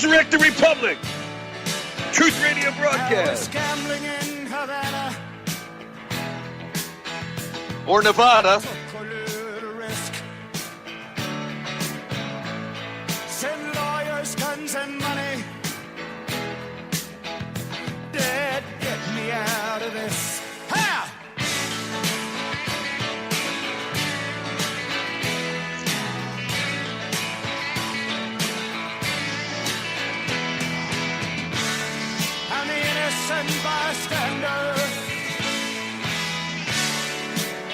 Resurrect the Republic. Truth Radio broadcast. Gambling in Havana. Or Nevada. Took a little risk. Send lawyers, guns, and money. Dad, get me out of this. Ha! I'm the innocent bystander.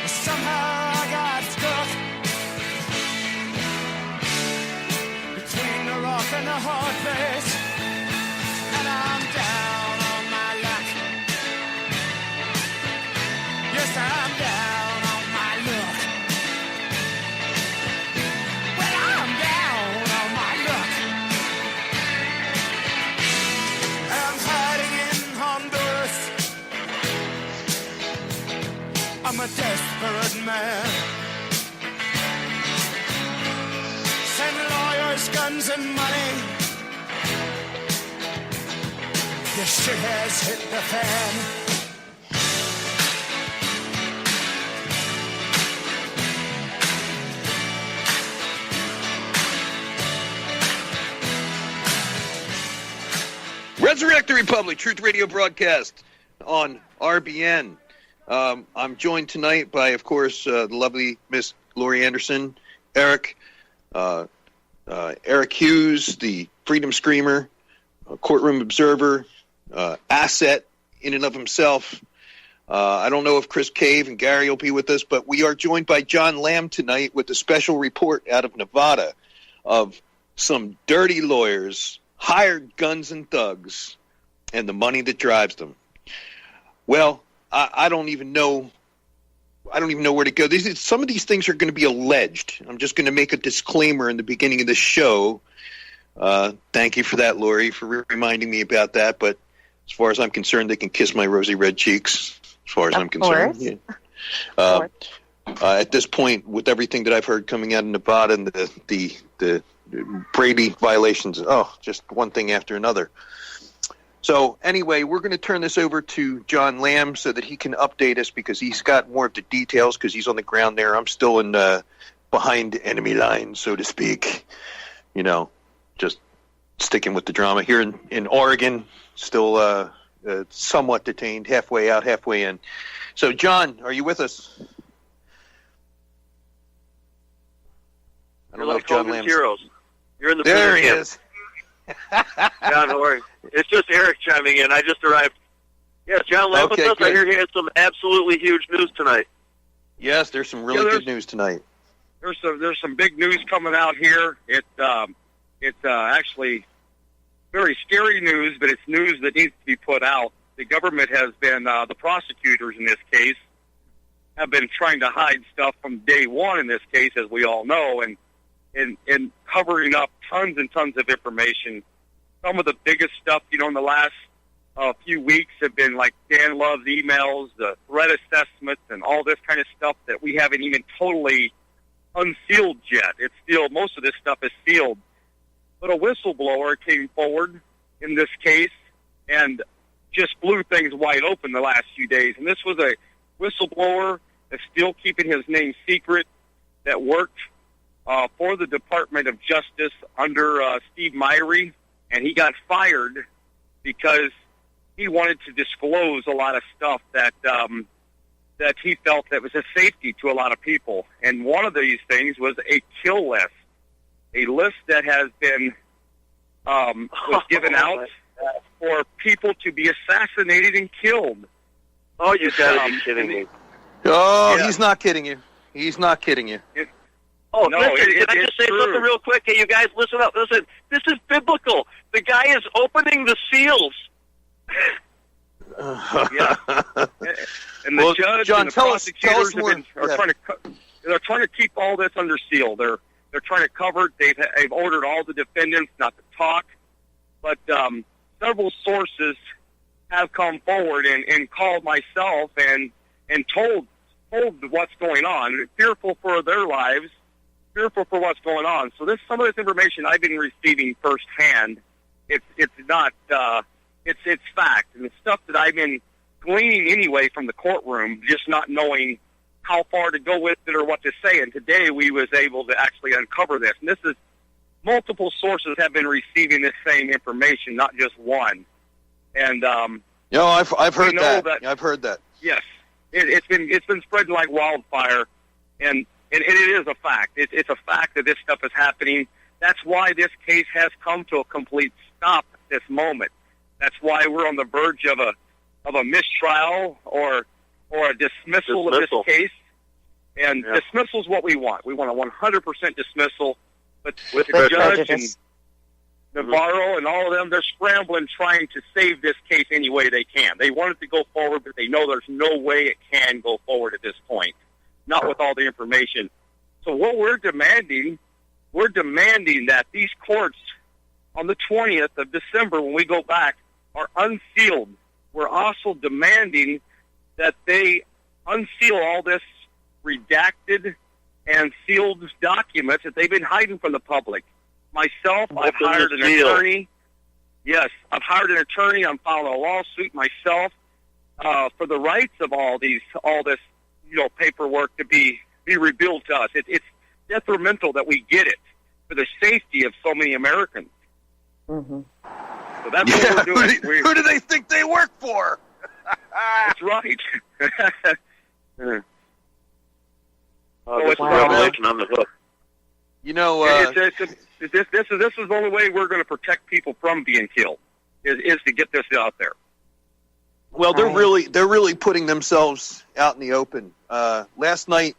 Somehow I got stuck between the rock and the hard place, and I'm down on my luck. Yes, I'm down on my luck. Well, I'm down on my luck. I'm hiding in Honduras. I'm a desperate man. Send lawyers, guns, and money. The shit has hit the fan. Resurrect the Republic, Truth Radio broadcast on RBN. I'm joined tonight by, of course, the lovely Miss Lorri Anderson, Eric Hughes, the Freedom Screamer, courtroom observer, asset in and of himself. I don't know if Chris Cave and Gary will be with us, but we are joined by John Lamb tonight with a special report out of Nevada of some dirty lawyers, hired guns and thugs, and the money that drives them. Well, I don't even know where to go. Some of these things are going to be alleged. I'm just going to make a disclaimer in the beginning of the show. Thank you for that, Lorri, for reminding me about that. But as far as I'm concerned, they can kiss my rosy red cheeks. As far as I'm concerned, yeah. At this point, with everything that I've heard coming out of Nevada and the Brady violations, just one thing after another. So anyway, we're going to turn this over to John Lamb so that he can update us because he's got more of the details because he's on the ground there. I'm still in behind enemy lines, so to speak. You know, just sticking with the drama here in Oregon, still somewhat detained, halfway out, halfway in. So, John, are you with us? I don't know if John Lamb's... Heroes. You're in the there he is. John, how are you? It's just Eric chiming in. I just arrived. Yes, John Lamb with us. Good. I hear he had some absolutely huge news tonight. Yes, there's some really good news tonight. There's some big news coming out here. It's actually very scary news, but it's news that needs to be put out. The government has been, the prosecutors in this case, have been trying to hide stuff from day one in this case, as we all know, and covering up tons and tons of information. Some of the biggest stuff, in the last few weeks have been like Dan Love's emails, the threat assessments, and all this kind of stuff that we haven't even totally unsealed yet. It's still, most of this stuff is sealed. But a whistleblower came forward in this case and just blew things wide open the last few days. And this was a whistleblower that's still keeping his name secret that worked for the Department of Justice under Steve Myhre, and he got fired because he wanted to disclose a lot of stuff that he felt that was a safety to a lot of people. And one of these things was a kill list, a list that has been was given out for people to be assassinated and killed. Oh, you gotta be kidding me! Oh, yeah. He's not kidding you. He's not kidding you. No, listen, can I just say something real quick? Hey, you guys, listen up. Listen, this is biblical. The guy is opening the seals. Yeah. And the judge and the prosecutors they're trying to keep all this under seal. They're trying to cover it. They've ordered all the defendants not to talk, but several sources have come forward and called myself and told what's going on, fearful for their lives, fearful for what's going on. So some of this information I've been receiving firsthand, It's not. It's fact, and the stuff that I've been gleaning anyway from the courtroom, just not knowing how far to go with it or what to say. And today we was able to actually uncover this. And this is multiple sources have been receiving this same information, not just one. And I've heard that. I've heard that. Yes, it's been spreading like wildfire, and it is a fact. It's a fact that this stuff is happening. That's why this case has come to a complete stop at this moment. That's why we're on the verge of a mistrial or a dismissal of this case. And dismissal is what we want. We want a 100% dismissal. But with the judge and Navarro and all of them, they're scrambling, trying to save this case any way they can. They want it to go forward, but they know there's no way it can go forward at this point, not with all the information. So what we're demanding that these courts on the 20th of December, when we go back, are unsealed. We're also demanding that they unseal all this redacted and sealed documents that they've been hiding from the public. Myself, I've hired an attorney. Yes, I've hired an attorney. I'm filing a lawsuit myself for the rights of all this, paperwork to be revealed to us. It's detrimental that we get it for the safety of so many Americans. Mm-hmm. So that's what we're doing. Who do they think they work for? That's right. This revelation on the hook. This is the only way we're going to protect people from being killed is to get this out there. Well, they're really putting themselves out in the open. Last night,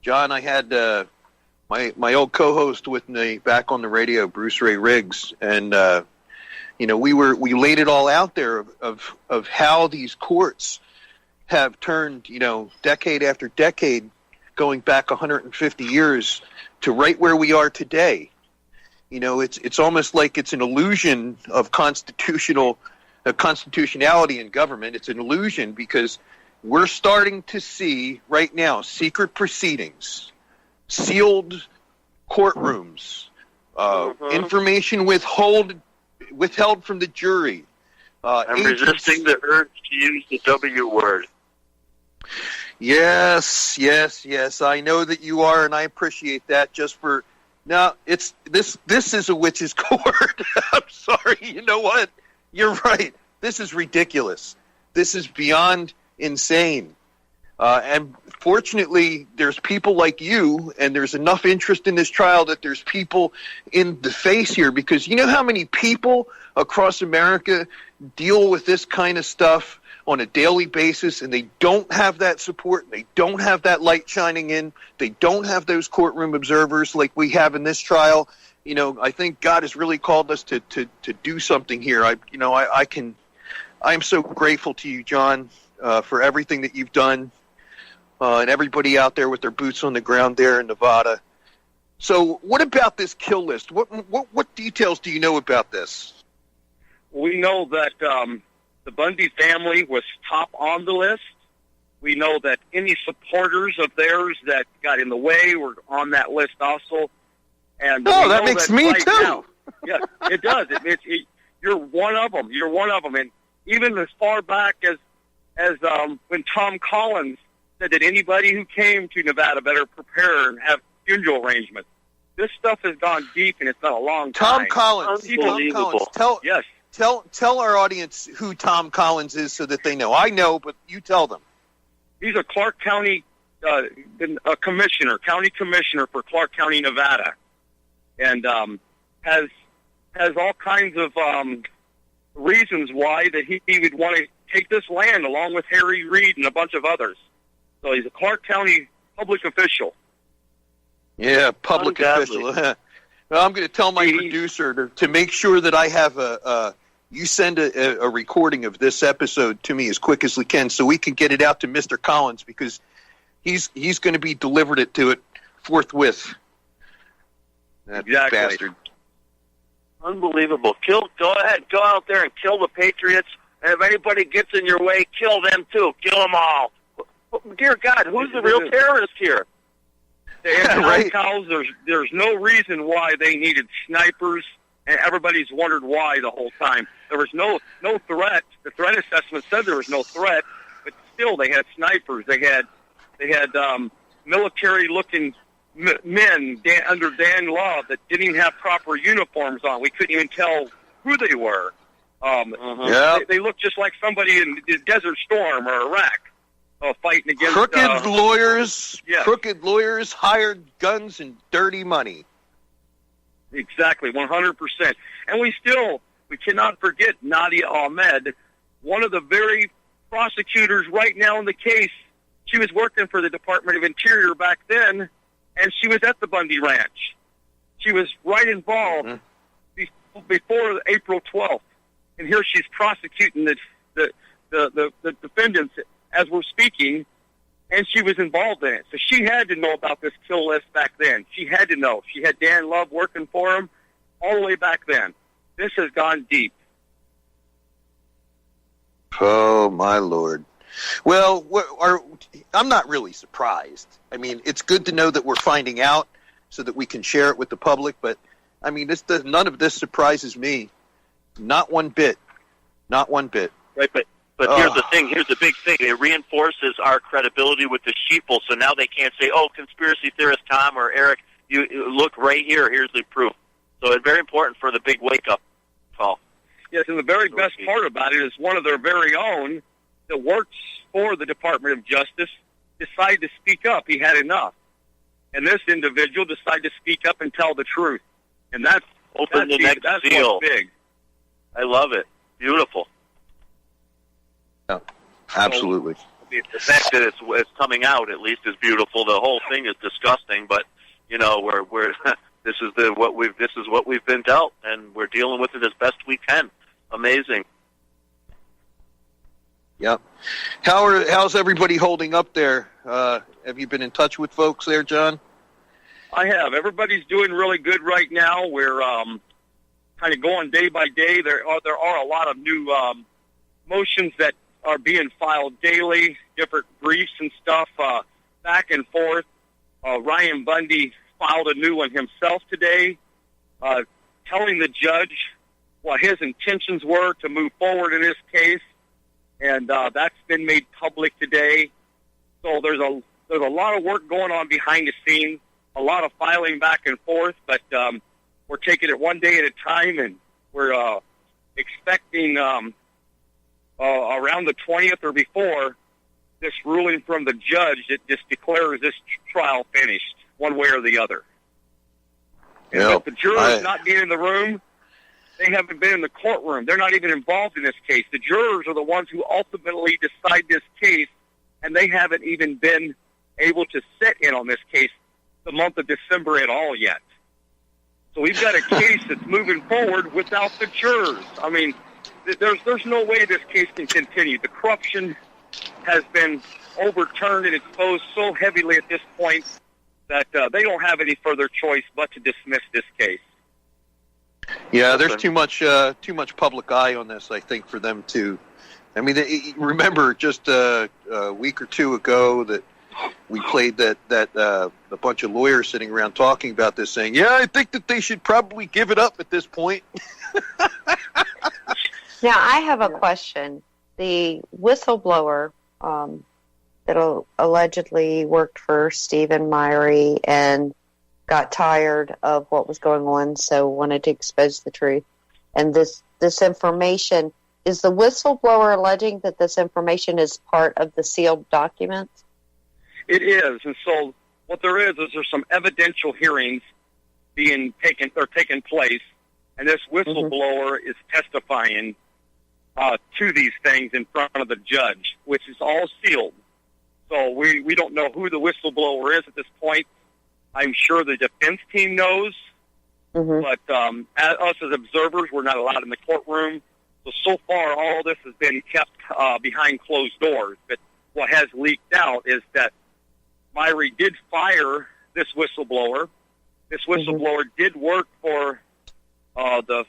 John, I had my old co-host with me back on the radio, Bruce Ray Riggs, and we laid it all out there of how these courts have turned, decade after decade, going back 150 years to right where we are today. It's almost like it's an illusion of constitutionality in government. It's an illusion because we're starting to see right now secret proceedings, sealed courtrooms, information withheld from the jury. I'm resisting the urge to use the W word. Yes. I know that you are, and I appreciate that. This is a witch's court. I'm sorry. You know what? You're right. This is ridiculous. This is beyond insane. And fortunately, there's people like you, and there's enough interest in this trial that there's people in the face here, because you know how many people across America deal with this kind of stuff on a daily basis, and they don't have that support, and they don't have that light shining in, they don't have those courtroom observers like we have in this trial. I think God has really called us to do something here. I am so grateful to you, John, for everything that you've done, and everybody out there with their boots on the ground there in Nevada. So what about this kill list? What details do you know about this? We know that the Bundy family was top on the list. We know that any supporters of theirs that got in the way were on that list also. And that makes me right too. Now, yeah, it does. You're one of them. You're one of them. And even as far back as when Tom Collins said that anybody who came to Nevada better prepare and have funeral arrangements. This stuff has gone deep, and it's been a long time. Tom Collins. Yes. Tell our audience who Tom Collins is so that they know. I know, but you tell them. He's a Clark County county commissioner for Clark County, Nevada, and has all kinds of reasons why that he would want to take this land along with Harry Reid and a bunch of others. So he's a Clark County public official. Yeah, public official. Well, I'm going to tell my producer to make sure that I have you send a recording of this episode to me as quick as we can so we can get it out to Mr. Collins, because he's going to be delivered it to it forthwith. That bastard. Unbelievable. Go ahead. Go out there and kill the Patriots. And if anybody gets in your way, kill them too. Kill them all. Dear God, who's the real terrorist here? Right. There's no reason why they needed snipers and everybody's wondered why the whole time. There was no threat. The threat assessment said there was no threat, but still they had snipers. They had military-looking men under Dan Love that didn't even have proper uniforms on. We couldn't even tell who they were. They looked just like somebody in Desert Storm or Iraq fighting against crooked lawyers. Yes. Crooked lawyers, hired guns, and dirty money. Exactly, 100%. And we cannot forget Nadia Ahmed, one of the very prosecutors right now in the case. She was working for the Department of Interior back then, and she was at the Bundy Ranch. She was right involved before April 12th. And here she's prosecuting the defendants as we're speaking, and she was involved in it. So she had to know about this kill list back then. She had to know. She had Dan Love working for him all the way back then. This has gone deep. Oh, my Lord. Well, I'm not really surprised. I mean, it's good to know that we're finding out so that we can share it with the public, but, I mean, none of this surprises me. Not one bit. Not one bit. Right, but here's the thing. Here's the big thing. It reinforces our credibility with the sheeple, so now they can't say, oh, conspiracy theorist Tom or Eric, you look right here. Here's the proof. So it's very important for the big wake-up call. Yes, and the very best part about it is one of their very own that works for the Department of Justice decided to speak up. He had enough. And this individual decided to speak up and tell the truth. And that's the next seal. Big. I love it. Beautiful. Yeah, absolutely. The fact that it's coming out at least is beautiful. The whole thing is disgusting, but we're this is what we've been dealt, and we're dealing with it as best we can. Amazing. Yep. How's everybody holding up there? Have you been in touch with folks there, John? I have. Everybody's doing really good right now. We're kind of going day by day. There are a lot of new motions that are being filed daily, different briefs and stuff, back and forth. Ryan Bundy filed a new one himself today, telling the judge what his intentions were to move forward in this case, and that's been made public today. So there's a lot of work going on behind the scenes, a lot of filing back and forth, but we're taking it one day at a time, and we're expecting around the 20th or before this ruling from the judge that just declares this trial finished, one way or the other. And with the jurors not being in the room, they haven't been in the courtroom. They're not even involved in this case. The jurors are the ones who ultimately decide this case, and they haven't even been able to sit in on this case the month of December at all yet. So we've got a case that's moving forward without the jurors. I mean, there's no way this case can continue. The corruption has been overturned and exposed so heavily at this point that they don't have any further choice but to dismiss this case. Yeah, there's too much public eye on this, I think, for them to. I mean, remember just a week or two ago that we played that a bunch of lawyers sitting around talking about this, saying, "Yeah, I think that they should probably give it up at this point." Now, I have a question. The whistleblower that allegedly worked for Steve Myhre and got tired of what was going on, so wanted to expose the truth. And this information, is the whistleblower alleging that this information is part of the sealed documents? It is, and so what there is there's some evidential hearings taking place, and this whistleblower is testifying to these things in front of the judge, which is all sealed. So we don't know who the whistleblower is at this point. I'm sure the defense team knows, but us as observers, we're not allowed in the courtroom. So far, all this has been kept behind closed doors. But what has leaked out is that Myhre did fire this whistleblower. This whistleblower did work for the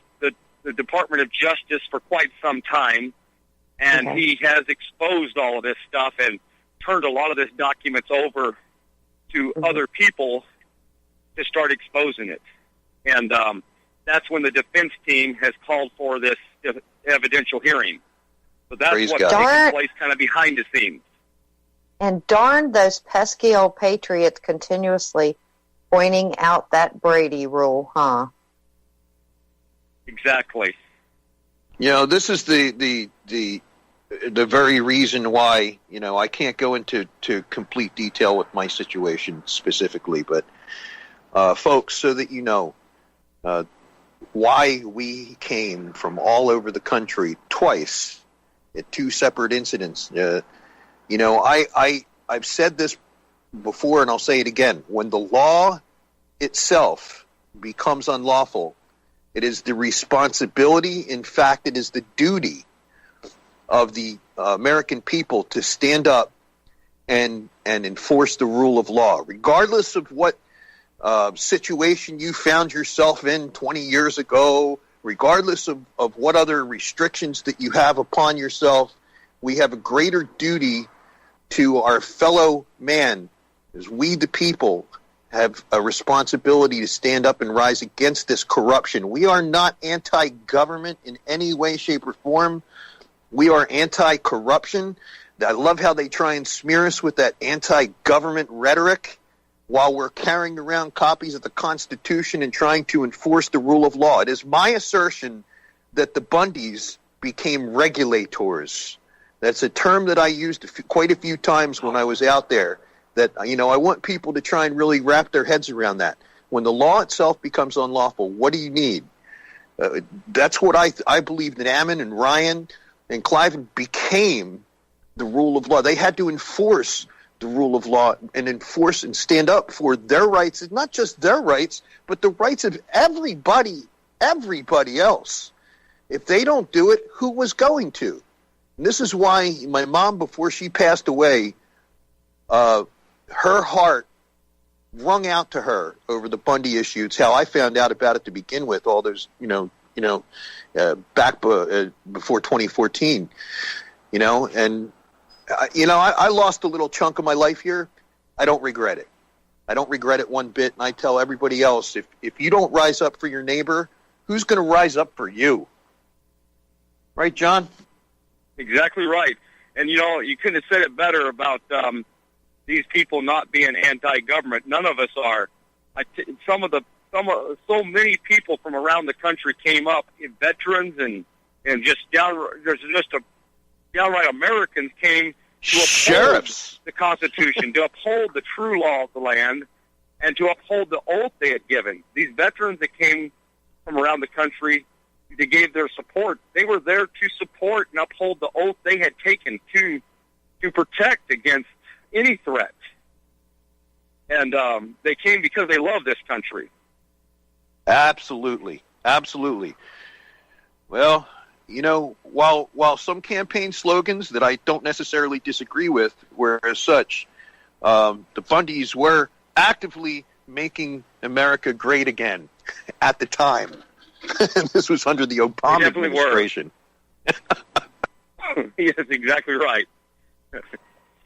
Department of Justice for quite some time, and he has exposed all of this stuff and turned a lot of this documents over to other people to start exposing it. And that's when the defense team has called for this evidential hearing. So that's Praise what's God. taking place kind of behind the scenes. And darn those pesky old patriots continuously pointing out that Brady rule, huh? Exactly. This is the very reason why, I can't go into complete detail with my situation specifically, but folks, so that you know why we came from all over the country twice at two separate incidents. I've said this before, and I'll say it again. When the law itself becomes unlawful, it is the responsibility, in fact, it is the duty of the American people to stand up and enforce the rule of law, regardless of what situation you found yourself in 20 years ago, regardless of what other restrictions that you have upon yourself. We have a greater duty to our fellow man, as we the people have a responsibility to stand up and rise against this corruption. We are not anti-government in any way, shape, or form. We are anti-corruption. I love how they try and smear us with that anti-government rhetoric while we're carrying around copies of the Constitution and trying to enforce the rule of law. It is my assertion that the Bundys became regulators. That's a term that I used quite a few times when I was out there. That, I want people to try and really wrap their heads around that. When the law itself becomes unlawful, what do you need? That's what I believe that Ammon and Ryan and Cliven became the rule of law. They had to enforce the rule of law and enforce and stand up for their rights, and not just their rights, but the rights of everybody else. If they don't do it, who was going to? And this is why my mom, before she passed away, her heart wrung out to her over the Bundy issue. It's how I found out about it to begin with, all those, back before 2014, and I lost a little chunk of my life here. I don't regret it. I don't regret it one bit. And I tell everybody else, if you don't rise up for your neighbor, who's going to rise up for you? Right, John? Exactly right. And, you couldn't have said it better about these people not being anti-government. None of us are. So many people from around the country came up, veterans and just downright Americans came to uphold sheriffs, the Constitution, to uphold the true law of the land, and to uphold the oath they had given. These veterans that came from around the country, they gave their support. They were there to support and uphold the oath they had taken to protect against any threat. And they came because they love this country. Absolutely. Well, while some campaign slogans that I don't necessarily disagree with were as such, the Bundys were actively making America great again at the time. And this was under the Obama administration. Yes, exactly right.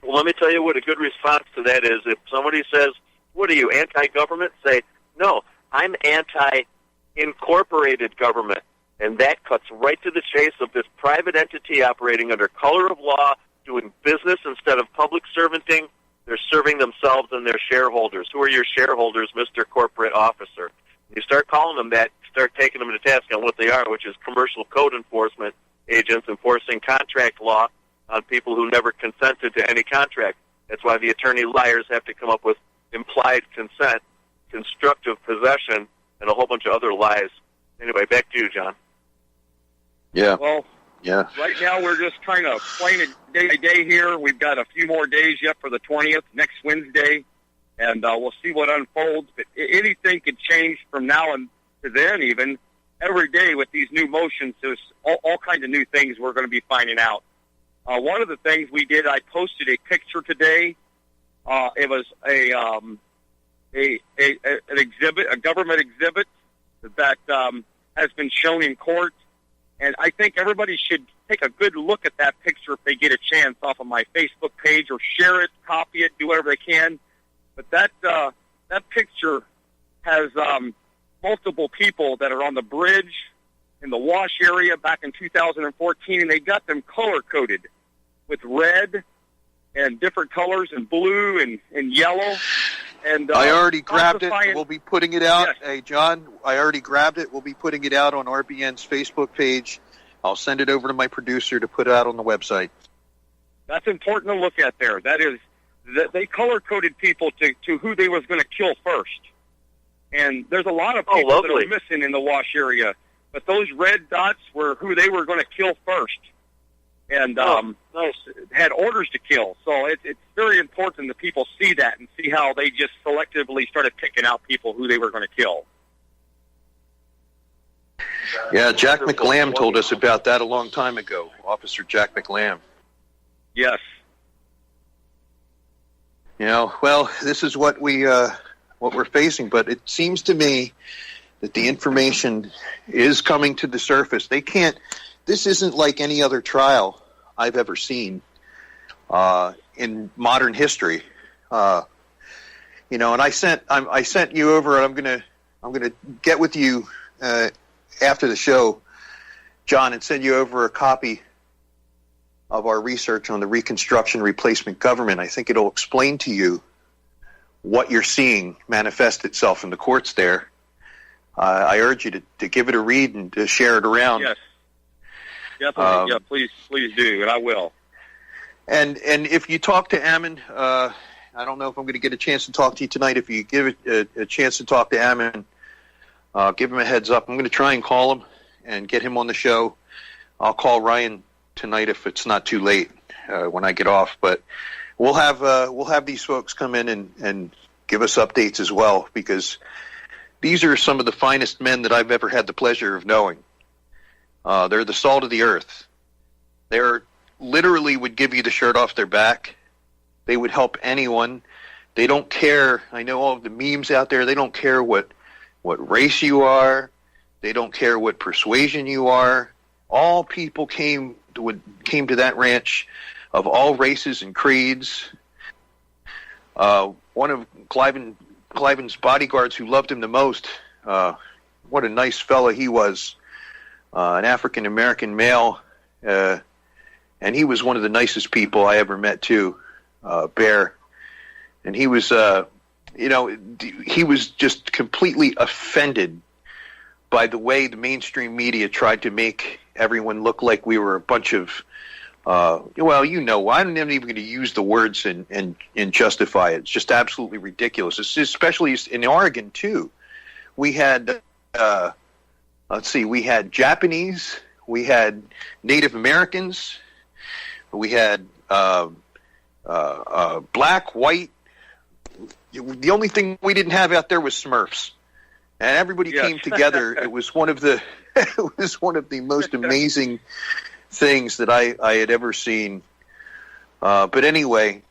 Well, let me tell you what a good response to that is. If somebody says, what are you, anti-government? Say, no, I'm anti-incorporated government. And that cuts right to the chase of this private entity operating under color of law, doing business instead of public servanting. They're serving themselves and their shareholders. Who are your shareholders, Mr. Corporate Officer? You start calling them that, start taking them to task on what they are, which is commercial code enforcement agents enforcing contract law on people who never consented to any contract. That's why the attorney liars have to come up with implied consent, constructive possession, and a whole bunch of other lies. Anyway, back to you, John. Yeah. Well, yeah. Right now we're just kind of playing it day by day here. We've got a few more days yet for the 20th, next Wednesday, and we'll see what unfolds. But anything could change from now and to then even. Every day with these new motions, there's all kinds of new things we're going to be finding out. One of the things we did, I posted a picture today. It was an exhibit, a government exhibit that has been shown in court. And I think everybody should take a good look at that picture if they get a chance off of my Facebook page, or share it, copy it, do whatever they can. But that picture has multiple people that are on the bridge in the wash area back in 2014, and they got them color-coded with red and different colors and blue and yellow. And I already grabbed it. falsifying- We'll be putting it out. Yes. Hey, John, I already grabbed it. We'll be putting it out on RBN's Facebook page. I'll send it over to my producer to put it out on the website. That's important to look at there. That is, that they color-coded people to who they was going to kill first. And there's a lot of people that are missing in the wash area. But those red dots were who they were going to kill first. And nice. had orders to kill. So it's very important that people see that and see how they just selectively started picking out people who they were going to kill. Yeah, Jack McLam told us about that a long time ago, Officer Jack McLam. Yes. You know, well, this is what we're facing, but it seems to me that the information is coming to the surface. This isn't like any other trial I've ever seen in modern history. You know, and I sent you over, and I'm gonna get with you after the show, John, and send you over a copy of our research on the Reconstruction Replacement Government. I think it'll explain to you what you're seeing manifest itself in the courts there. I urge you to give it a read and to share it around. Yes. Definitely. Yeah, please do, and I will. And if you talk to Ammon, I don't know if I'm going to get a chance to talk to you tonight. If you give it a chance to talk to Ammon, give him a heads up. I'm going to try and call him and get him on the show. I'll call Ryan tonight if it's not too late when I get off. But we'll have these folks come in and give us updates as well, because these are some of the finest men that I've ever had the pleasure of knowing. They're the salt of the earth. They're literally would give you the shirt off their back. They would help anyone. They don't care. I know all of the memes out there. They don't care what race you are. They don't care what persuasion you are. All people came to that ranch of all races and creeds. One of Cliven's bodyguards who loved him the most, what a nice fella he was, an African-American male, and he was one of the nicest people I ever met too, Bear. And he was, he was just completely offended by the way the mainstream media tried to make everyone look like we were a bunch of, I'm not even going to use the words and justify it. It's just absolutely ridiculous. It's especially in Oregon too. We had, we had Japanese, we had Native Americans, we had black, white. The only thing we didn't have out there was Smurfs, and everybody came together. It was one of the most amazing things that I had ever seen. But anyway,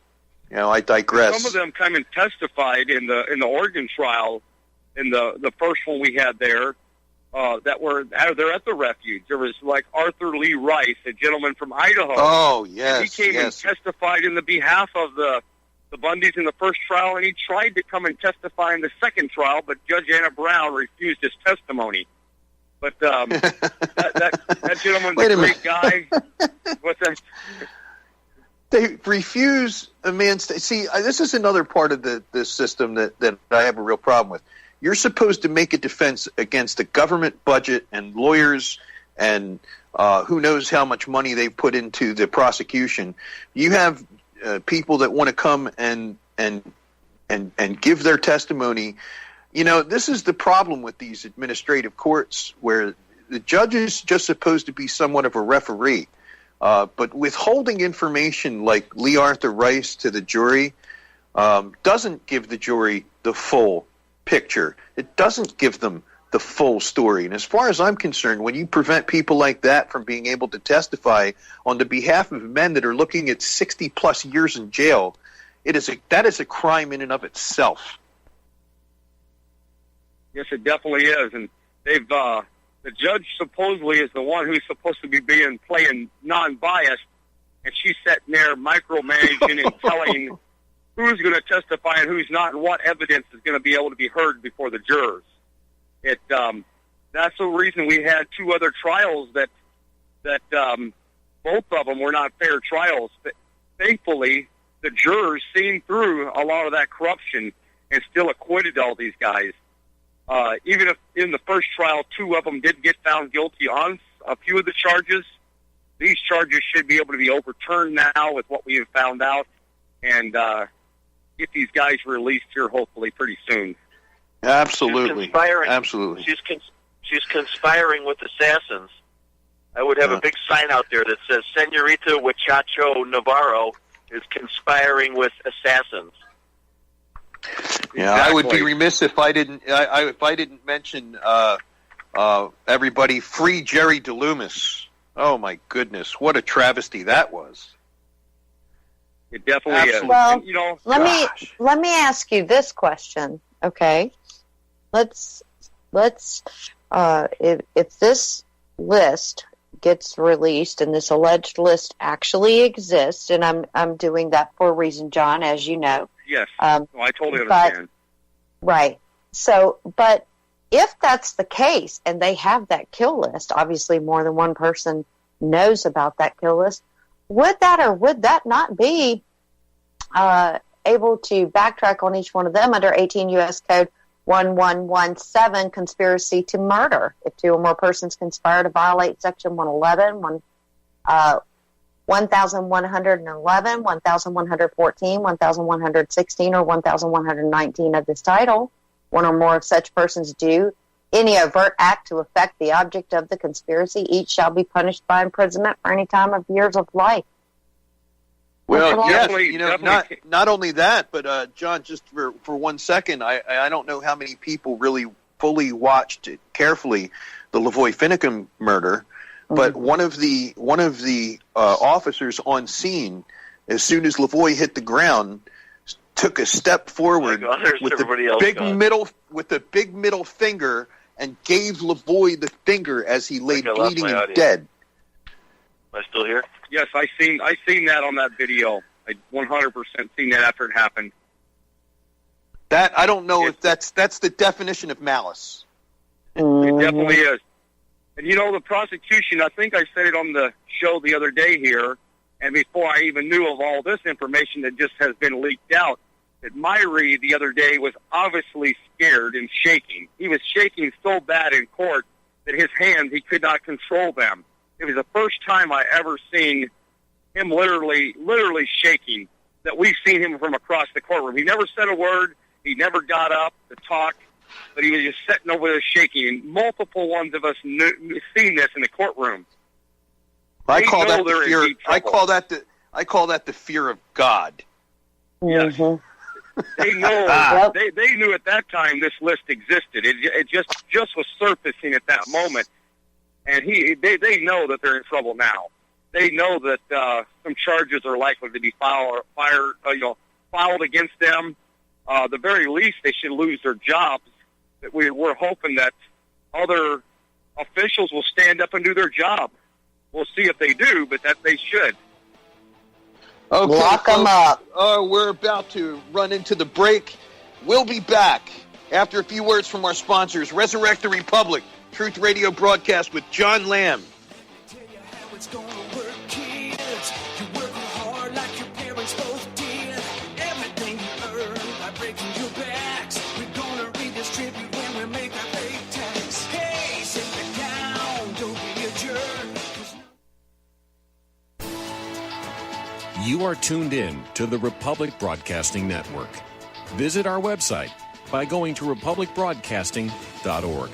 I digress. Some of them come and testified in the Oregon trial, in the first one we had there, that were they're at the refuge. There was like Arthur Lee Rice, a gentleman from Idaho. Oh yes, and he came and testified in the behalf of the Bundys in the first trial, and he tried to come and testify in the second trial, but Judge Anna Brown refused his testimony. But that gentleman's a great guy. What's that? They refuse a man's... See, this is another part of the system that I have a real problem with. You're supposed to make a defense against the government budget and lawyers and who knows how much money they've put into the prosecution. You have people that want to come and give their testimony. This is the problem with these administrative courts, where the judge is just supposed to be somewhat of a referee. But withholding information like Lee Arthur Rice to the jury doesn't give the jury the full picture. It doesn't give them the full story. And as far as I'm concerned, when you prevent people like that from being able to testify on the behalf of men that are looking at 60-plus years in jail, that is a crime in and of itself. Yes, it definitely is. And they've the judge supposedly is the one who's supposed to be playing non-biased, and she's sitting there micromanaging and telling who's going to testify and who's not, and what evidence is going to be able to be heard before the jurors. That's the reason we had two other trials that both of them were not fair trials. But thankfully, the jurors seen through a lot of that corruption and still acquitted all these guys. Even if in the first trial, two of them did get found guilty on a few of the charges, these charges should be able to be overturned now with what we have found out, and get these guys released here hopefully pretty soon. Absolutely. Absolutely. She's conspiring with assassins. I would have a big sign out there that says Senorita Huachacho Navarro is conspiring with assassins. Yeah, exactly. I would be remiss if I didn't mention everybody free Jerry DeLoomis. Oh my goodness, what a travesty that was. It definitely is. Well, and, you know, let me ask you this question, okay? Let's if this list gets released and this alleged list actually exists, and I'm doing that for a reason, John, as you know. Yes, I totally understand. Right. So, but if that's the case and they have that kill list, obviously more than one person knows about that kill list, would that or would that not be able to backtrack on each one of them under 18 U.S. Code 1117, conspiracy to murder? If two or more persons conspire to violate Section 111, 1111, 1114, 1116, or 1119 of this title, one or more of such persons do any overt act to affect the object of the conspiracy, each shall be punished by imprisonment for any time of years of life. Well, yes, you know, not only that, but John, just for 1 second, I don't know how many people really fully watched carefully the Lavoy Finicum murder, but one of the officers on scene, as soon as Lavoy hit the ground, took a step forward with the big middle finger and gave Lavoy the finger as he lay bleeding and dead. Am I still here? Yes, I seen that on that video. I 100% seen that after it happened. That I don't know if that's the definition of malice. It definitely is. And you know, the prosecution, I think I said it on the show the other day here, and before I even knew of all this information that just has been leaked out, that Myhre the other day was obviously scared and shaking. He was shaking so bad in court that his hands, he could not control them. It was the first time I ever seen him literally shaking, that we've seen him from across the courtroom. He never said a word. He never got up to talk, but he was just sitting over there shaking. And multiple ones of us seen this in the courtroom. I call that the fear. I call that the fear of God. Yes. They know. They knew at that time this list existed. It just was surfacing at that moment. And they know that they're in trouble now. They know that some charges are likely to be filed against them. The very least, they should lose their jobs. That we're hoping that other officials will stand up and do their job. We'll see if they do, but that they should. Okay, lock them up. We're about to run into the break. We'll be back after a few words from our sponsors, Resurrect the Republic, Truth Radio broadcast with John Lamb. Tell you how it's gonna work, kids. You work hard like your parents both did. Everything you earn by breaking your backs, we're gonna redistribute when we make our pay tax. Hey, sit down, don't be a jerk. You are tuned in to the Republic Broadcasting Network. Visit our website by going to republicbroadcasting.org.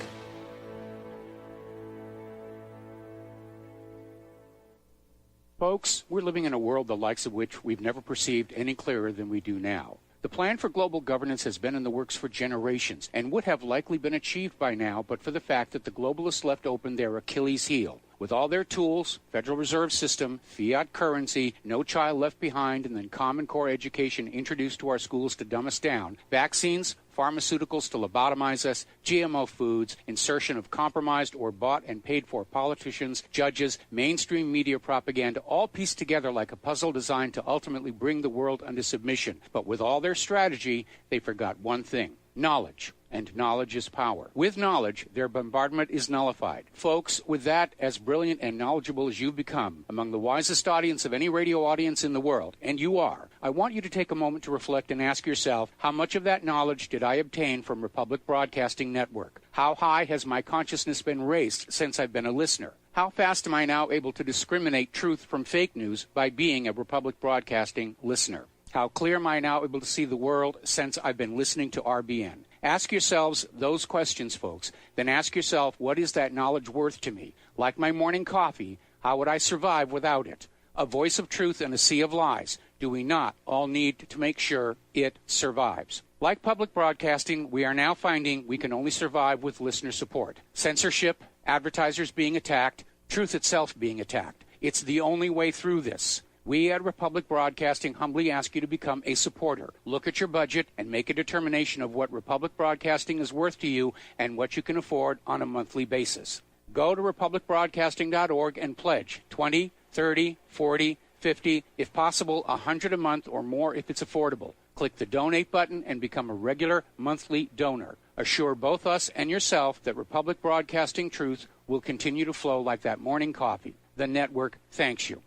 Folks, we're living in a world the likes of which we've never perceived any clearer than we do now. The plan for global governance has been in the works for generations and would have likely been achieved by now but for the fact that the globalists left open their Achilles heel. With all their tools, Federal Reserve System, fiat currency, no child left behind, and then Common Core education introduced to our schools to dumb us down, vaccines, pharmaceuticals to lobotomize us, GMO foods, insertion of compromised or bought and paid for politicians, judges, mainstream media propaganda, all pieced together like a puzzle designed to ultimately bring the world under submission. But with all their strategy, they forgot one thing. knowledge. And knowledge is power. With knowledge, their bombardment is nullified. Folks, with that, as brilliant and knowledgeable as you've become, among the wisest audience of any radio audience in the world, and you are, I want you to take a moment to reflect and ask yourself, how much of that knowledge did I obtain from Republic Broadcasting Network? How high has my consciousness been raised since I've been a listener? How fast am I now able to discriminate truth from fake news by being a Republic Broadcasting listener? How clear am I now able to see the world since I've been listening to RBN? Ask yourselves those questions, folks. Then ask yourself, what is that knowledge worth to me? Like my morning coffee, how would I survive without it? A voice of truth in a sea of lies. Do we not all need to make sure it survives? Like public broadcasting, we are now finding we can only survive with listener support. Censorship, advertisers being attacked, truth itself being attacked. It's the only way through this. We at Republic Broadcasting humbly ask you to become a supporter. Look at your budget and make a determination of what Republic Broadcasting is worth to you and what you can afford on a monthly basis. Go to republicbroadcasting.org and pledge $20, $30, $40, $50, if possible, $100 a month or more if it's affordable. Click the donate button and become a regular monthly donor. Assure both us and yourself that Republic Broadcasting truth will continue to flow like that morning coffee. The network thanks you.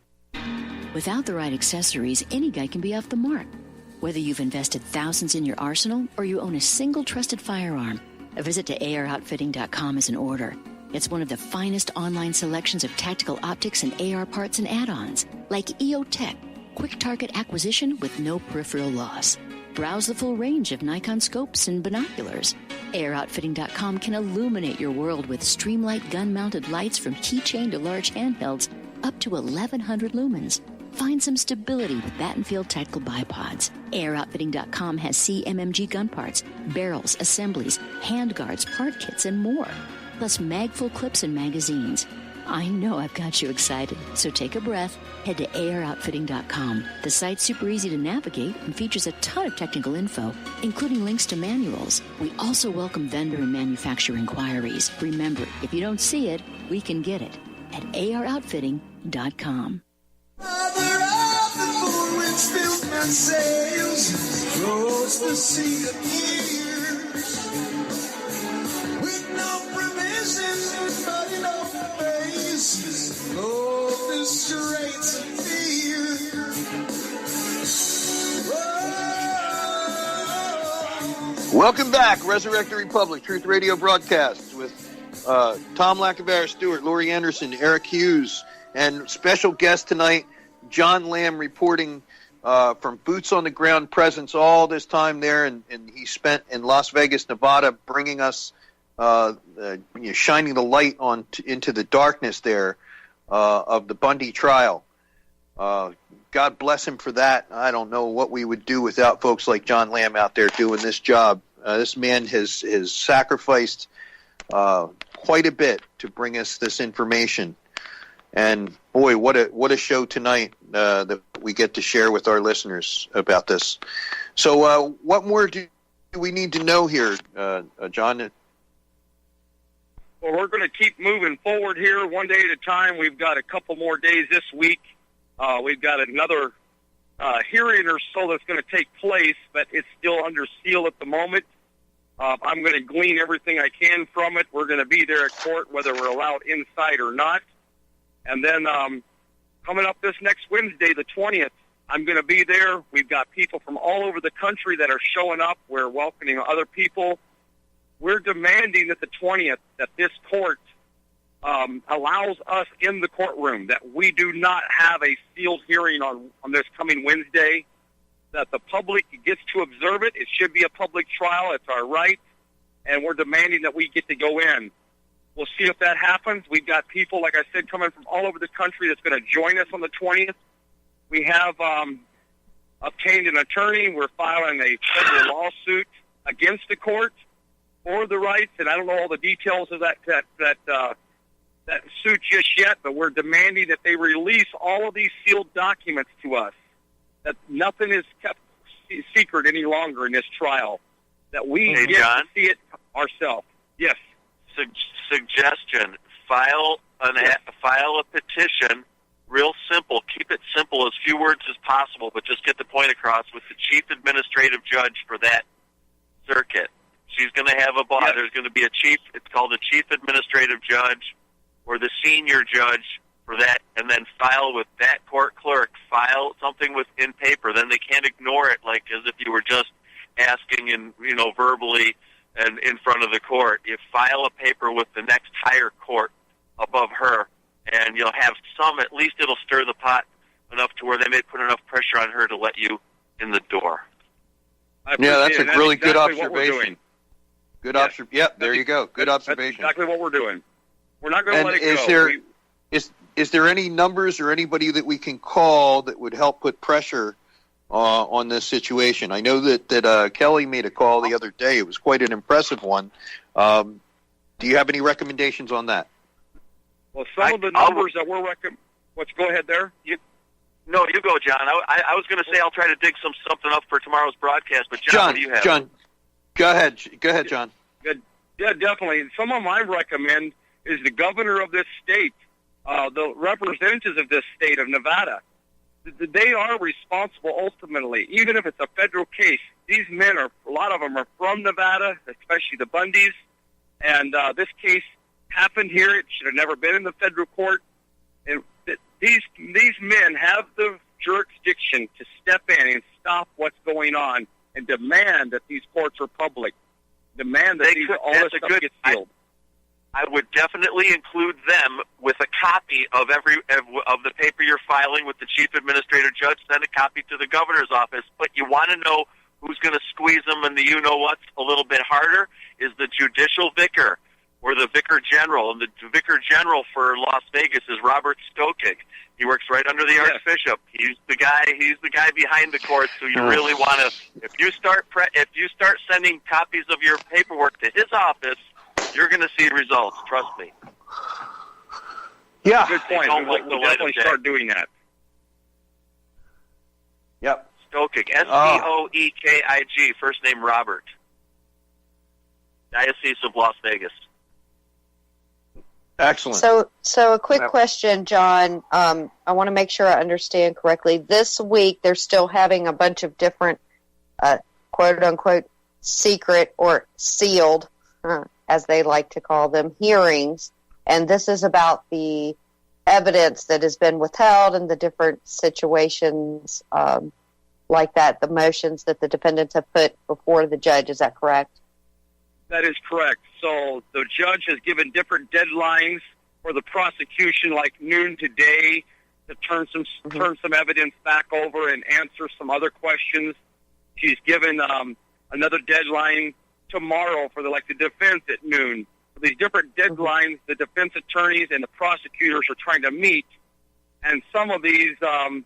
Without the right accessories, any guy can be off the mark. Whether you've invested thousands in your arsenal or you own a single trusted firearm, a visit to AROutfitting.com is in order. It's one of the finest online selections of tactical optics and AR parts and add-ons, like EOTech, quick target acquisition with no peripheral loss. Browse the full range of Nikon scopes and binoculars. AROutfitting.com can illuminate your world with Streamlight gun-mounted lights from keychain to large handhelds up to 1,100 lumens. Find some stability with Battenfield Tactical Bipods. AirOutfitting.com has CMMG gun parts, barrels, assemblies, handguards, part kits, and more. Plus mag-full clips and magazines. I know I've got you excited, so take a breath. Head to AirOutfitting.com. The site's super easy to navigate and features a ton of technical info, including links to manuals. We also welcome vendor and manufacturer inquiries. Remember, if you don't see it, we can get it at AirOutfitting.com. Mother of the moon, which fills my sails, flows the sea of years, with no provision, but in open face, flow the straits of fear. Whoa. Welcome back, Resurrect the Republic, Truth Radio broadcasts with Tom Lacovara-Stewart, Lorri Anderson, Eric Hughes, and special guest tonight, John Lamb, reporting from boots on the ground presence all this time there, and he spent in Las Vegas, Nevada, bringing us, shining the light on into the darkness there of the Bundy trial. God bless him for that. I don't know what we would do without folks like John Lamb out there doing this job. This man has sacrificed quite a bit to bring us this information. And boy, what a show tonight that we get to share with our listeners about this. So what more do we need to know here, John? Well, we're going to keep moving forward here one day at a time. We've got a couple more days this week. We've got another hearing or so that's going to take place, but it's still under seal at the moment. I'm going to glean everything I can from it. We're going to be there at court, whether we're allowed inside or not. And then coming up this next Wednesday, the 20th, I'm going to be there. We've got people from all over the country that are showing up. We're welcoming other people. We're demanding that the 20th, that this court allows us in the courtroom, that we do not have a sealed hearing on this coming Wednesday, that the public gets to observe it. It should be a public trial. It's our right. And we're demanding that we get to go in. We'll see if that happens. We've got people, like I said, coming from all over the country that's going to join us on the 20th. We have obtained an attorney. We're filing a federal lawsuit against the court for the rights, and I don't know all the details of that suit just yet, but we're demanding that they release all of these sealed documents to us, that nothing is kept secret any longer in this trial, that we get to see it ourselves. Yes. Suggestion: file a petition. Real simple. Keep it simple, as few words as possible, but just get the point across with the chief administrative judge for that circuit. She's going to have a boss. Yes. There's going to be a chief. It's called a chief administrative judge or the senior judge for that, and then file with that court clerk. File something in paper. Then they can't ignore it, like as if you were just asking and verbally and in front of the court. You file a paper with the next higher court above her, and you'll have some. At least it'll stir the pot enough to where they may put enough pressure on her to let you in the door. Yeah, that's a really good exactly what we're observation. doing. Good observation. Yep, there you go. Good observation. That's exactly what we're doing. We're not going to let it is go. there is there any numbers or anybody that we can call that would help put pressure on this situation? I know that Kelly made a call the other day. It was quite an impressive one. Do you have any recommendations on that? Well, some of the numbers that we're let's go ahead there. No, you go, John. I was going to say I'll try to dig something up for tomorrow's broadcast, but John, what do you have? John, go ahead, John. Good. Yeah, definitely. Someone I recommend is the governor of this state, the representatives of this state of Nevada. They are responsible ultimately, even if it's a federal case. These men a lot of them are from Nevada, especially the Bundys, and this case happened here. It should have never been in the federal court. And these men have the jurisdiction to step in and stop what's going on and demand that these courts are public. Demand that all this stuff gets sealed. I would definitely include them with a copy of of the paper you're filing with the chief administrative judge. Send a copy to the governor's office. But you want to know who's going to squeeze them, and the you-know-what's a little bit harder is the judicial vicar or the vicar general. And the vicar general for Las Vegas is Robert Stokig. He works right under the archbishop. He's the guy behind the courts who you really want to. If you start sending copies of your paperwork to his office, you're going to see results. Trust me. Yeah, good point. We'll definitely start doing that. Yep. Stokig, Stoekig, first name Robert. Diocese of Las Vegas. Excellent. So a quick question, John. I want to make sure I understand correctly. This week, they're still having a bunch of different, quote-unquote, secret or sealed, as they like to call them, hearings. And this is about the evidence that has been withheld and the different situations like that, the motions that the defendants have put before the judge. Is that correct? That is correct. So the judge has given different deadlines for the prosecution, like noon today, to turn some evidence back over and answer some other questions. She's given another deadline tomorrow for the defense at noon. For these different deadlines, the defense attorneys and the prosecutors are trying to meet. And some of these, I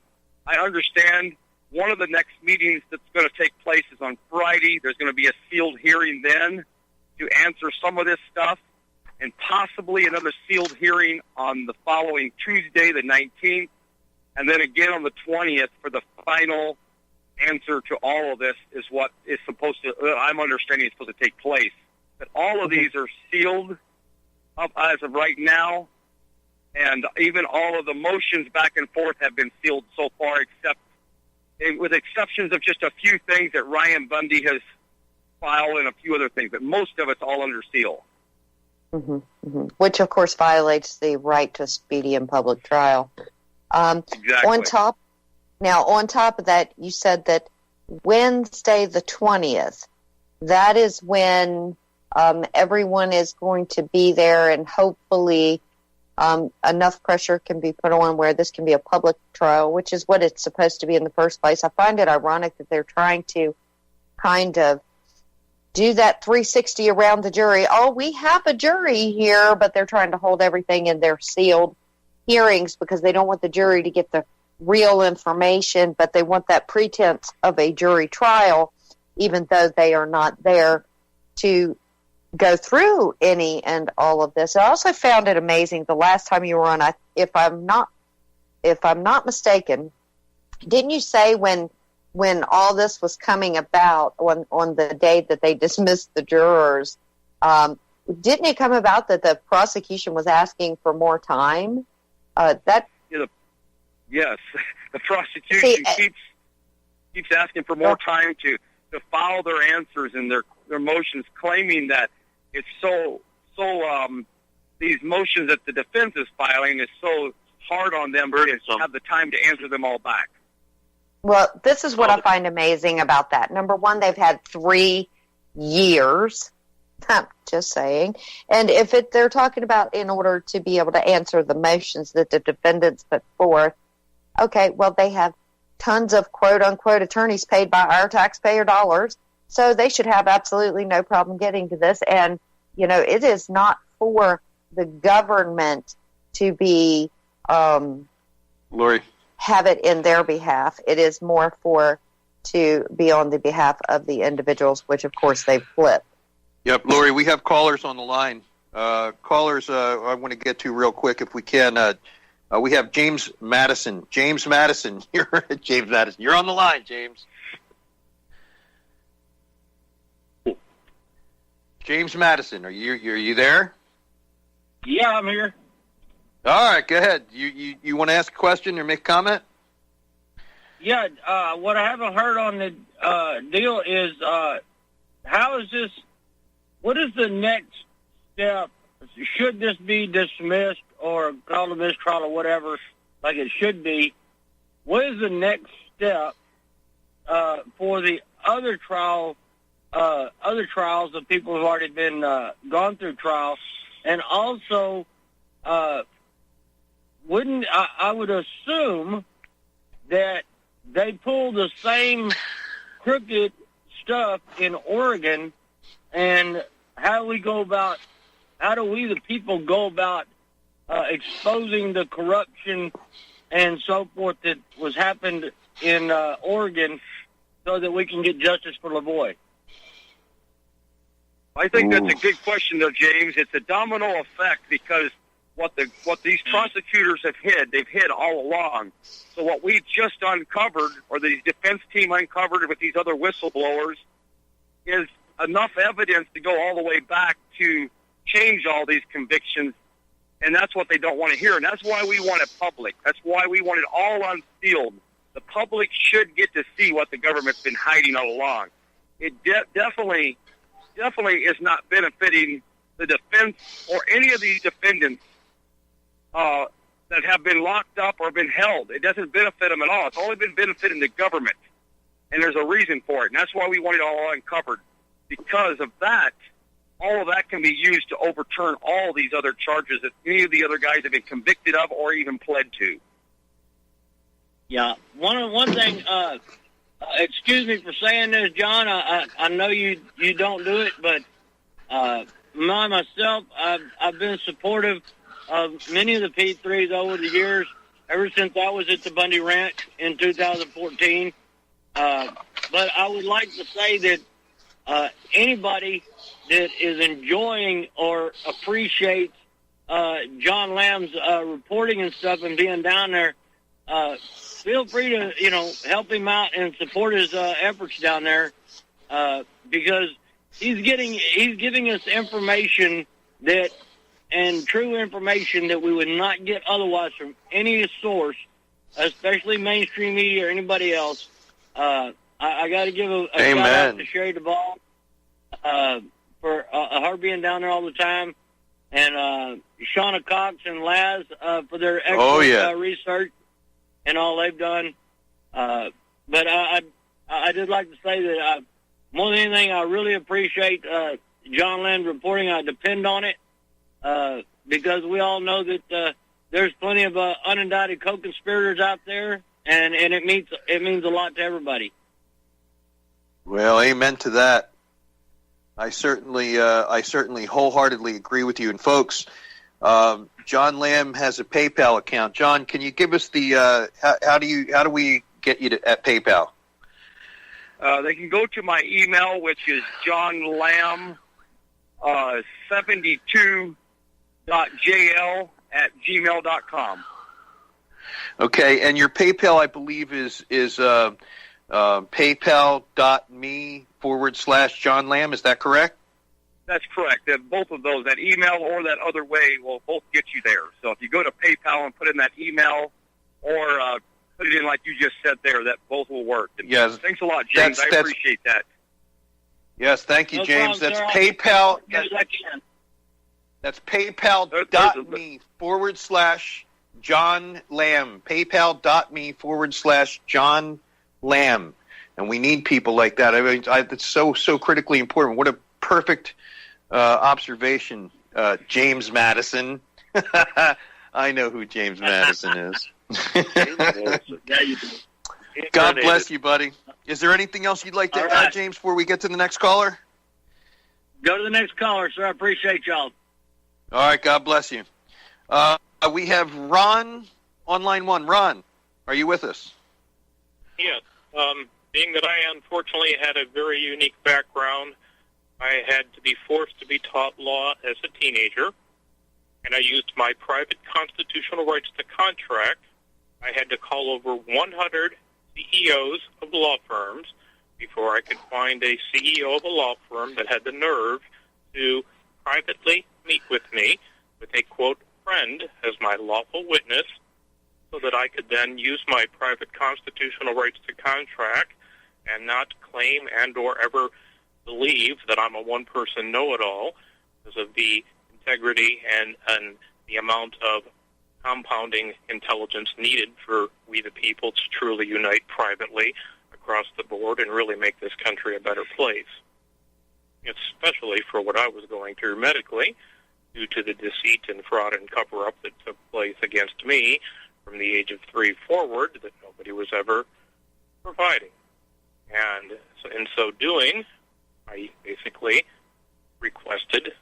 understand, one of the next meetings that's going to take place is on Friday. There's going to be a sealed hearing then to answer some of this stuff, and possibly another sealed hearing on the following Tuesday, the 19th, and then again on the 20th for the final answer to all of this is what is supposed to, I'm understanding is supposed to take place. But all of these are sealed up as of right now, and even all of the motions back and forth have been sealed so far, with exceptions of just a few things that Ryan Bundy has filed and a few other things, but most of it's all under seal. Which, of course, violates the right to a speedy and public trial. Exactly. On top of that, you said that Wednesday the 20th, that is when everyone is going to be there, and hopefully enough pressure can be put on where this can be a public trial, which is what it's supposed to be in the first place. I find it ironic that they're trying to kind of do that 360 around the jury. Oh, we have a jury here, but they're trying to hold everything in their sealed hearings because they don't want the jury to get the real information, but they want that pretense of a jury trial, even though they are not there to go through any and all of this. I also found it amazing the last time you were on, if I'm not mistaken, didn't you say when all this was coming about on the day that they dismissed the jurors, didn't it come about that the prosecution was asking for more time? Yes, the prosecution keeps asking for more time to file their answers in their their motions, claiming that it's so these motions that the defense is filing is so hard on them to have the time to answer them all back. Well, this is what I find amazing about that. Number one, they've had 3 years. I'm just saying. And if they're talking about in order to be able to answer the motions that the defendants put forth, okay, well, they have tons of quote-unquote attorneys paid by our taxpayer dollars, so they should have absolutely no problem getting to this. And, it is not for the government to be Lorri, have it in their behalf. It is more to be on the behalf of the individuals, which, of course, they've flipped. Yep, Lorri, we have callers on the line. Callers I want to get to real quick if we can. We have James Madison. James Madison, you're on the line, James. James Madison, are you there? Yeah, I'm here. All right, go ahead. You want to ask a question or make a comment? Yeah, what I haven't heard on the deal is how is this? What is the next step? Should this be dismissed or called a mistrial or whatever, like it should be? What is the next step for the other trials of people who've already been gone through trial? And also, I would assume that they pull the same crooked stuff in Oregon, and how do we, the people, go about exposing the corruption and so forth that was happened in Oregon so that we can get justice for Lavoie? I think that's a good question, though, James. It's a domino effect because what these prosecutors have hid, they've hid all along. So what we just uncovered, or the defense team uncovered with these other whistleblowers, is enough evidence to go all the way back to change all these convictions, and that's what they don't want to hear, and that's why we want it public. That's why we want it all unsealed. The public should get to see what the government's been hiding all along. It definitely is not benefiting the defense or any of these defendants that have been locked up or been held. It doesn't benefit them at all. It's only been benefiting the government, and there's a reason for it, and that's why we want it all uncovered. Because of that, all of that can be used to overturn all these other charges that any of the other guys have been convicted of or even pled to. Yeah. One thing, excuse me for saying this, John. I know you don't do it, but myself, I've been supportive of many of the P3s over the years, ever since I was at the Bundy Ranch in 2014. But I would like to say that anybody that is enjoying or appreciates John Lamb's reporting and stuff and being down there, feel free to, help him out and support his efforts down there, because he's giving us information and true information that we would not get otherwise from any source, especially mainstream media or anybody else. I got to give a shout out to Sherry Duvall for her being down there all the time, and Shauna Cox and Laz for their excellent research and all they've done. But I did like to say that more than anything, I really appreciate John Lamb's reporting. I depend on it because we all know that there's plenty of unindicted co-conspirators out there, and it means a lot to everybody. Well, amen to that. I certainly wholeheartedly agree with you. And folks, John Lamb has a PayPal account. John, can you give us the how do we get you at PayPal? They can go to my email, which is johnlamb72.jl@gmail.com. Okay, and your PayPal, I believe, is paypal.me/John Lamb. Is that correct? That's correct. Both of those, that email or that other way, will both get you there. So if you go to PayPal and put in that email, or put it in like you just said there, that both will work. And yes. Thanks a lot, James. I appreciate that. Yes, thank you, No James. problem, That's sir. PayPal. Yes, I can. That's PayPal.me/John Lamb. PayPal.me/John Lamb. And we need people like that. I mean, it's so critically important. What a perfect observation, James Madison. I know who James Madison is. Yeah, you do. God bless you, buddy. Is there anything else you'd like to add, James, before we get to the next caller? Go to the next caller, sir. I appreciate y'all. All right, God bless you. We have Ron on line 1. Ron, are you with us? Yes. Being that I unfortunately had a very unique background, I had to be forced to be taught law as a teenager, and I used my private constitutional rights to contract. I had to call over 100 CEOs of law firms before I could find a CEO of a law firm that had the nerve to privately meet with me with a, quote, friend as my lawful witness so that I could then use my private constitutional rights to contract and not claim and or ever believe that I'm a one-person know-it-all because of the integrity and the amount of compounding intelligence needed for we the people to truly unite privately across the board and really make this country a better place, especially for what I was going through medically due to the deceit and fraud and cover-up that took place against me from the age of 3 forward that nobody was ever providing. And so in so doing, I basically requested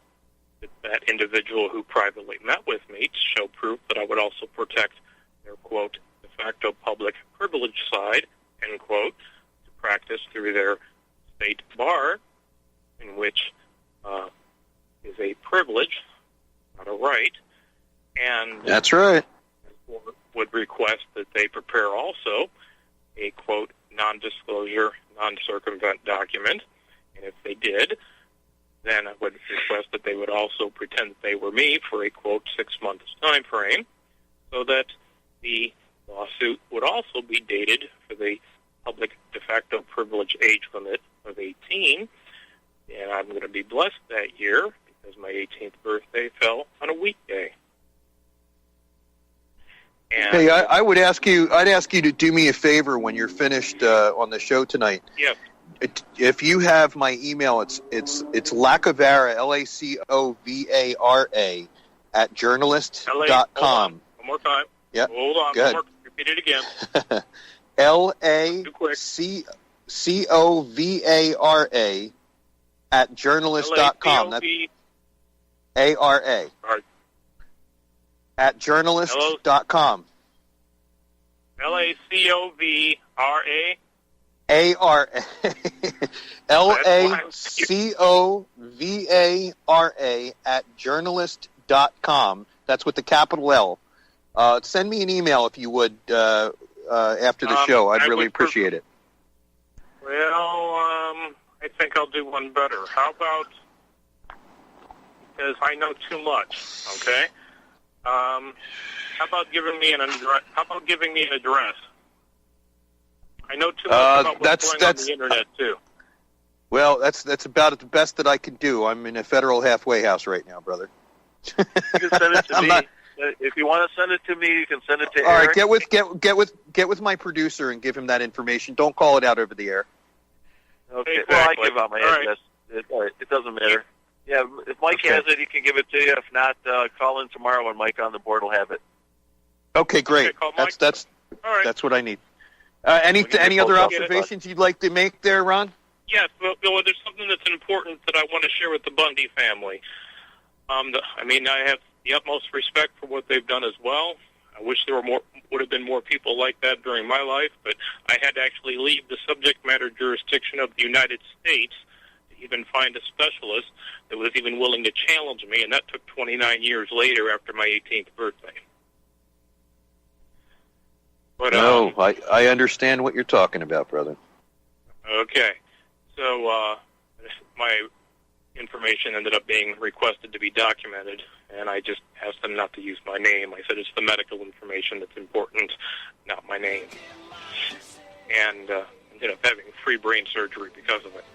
that individual who privately met with me to show proof that I would also protect their, quote, de facto public privilege side, end quote, to practice through their state bar, in which is a privilege, not a right. And that's right. Would request that they prepare also a, quote, non-disclosure, non-circumvent document. And if they did, then I would request that they would also pretend that they were me for a, quote, 6 months time frame, so that the lawsuit would also be dated for the public de facto privilege age limit of 18. And I'm going to be blessed that year because my 18th birthday fell on a weekday. And hey, I'd ask you to do me a favor when you're finished on the show tonight. Yes. If you have my email, it's Lacovara, Lacovara @journalist.com. One more time. Yep. Hold on. Good. Repeat it again. LACOVARA @journalist.com. That's ARA. @journalist.com. LACOVRA. ARA. LACOVARA @journalist.com. That's with the capital L. Send me an email if you would after the show. I'd really appreciate it. Well, I think I'll do one better. How about, because I know too much, okay? How about giving me an address? I know too much about what's going on the internet, too. Well, that's about the best that I can do. I'm in a federal halfway house right now, brother. You can send it to me. If you want to send it to me, you can send it to All Eric. right, get with my producer and give him that information. Don't call it out over the air. Okay, Exactly. well, I give out my All address. It doesn't matter. Yeah, if Mike has it, he can give it to you. If not, call in tomorrow and Mike on the board will have it. Okay, great. Okay, call Mike. That's All right. that's what I need. Any other observations you'd like to make there, Ron? Yes, well, there's something that's important that I want to share with the Bundy family. I have the utmost respect for what they've done as well. I wish there would have been more people like that during my life, but I had to actually leave the subject matter jurisdiction of the United States to even find a specialist that was even willing to challenge me, and that took 29 years later after my 18th birthday. But, I understand what you're talking about, brother. Okay. So my information ended up being requested to be documented, and I just asked them not to use my name. I said it's the medical information that's important, not my name. And ended up having free brain surgery because of it.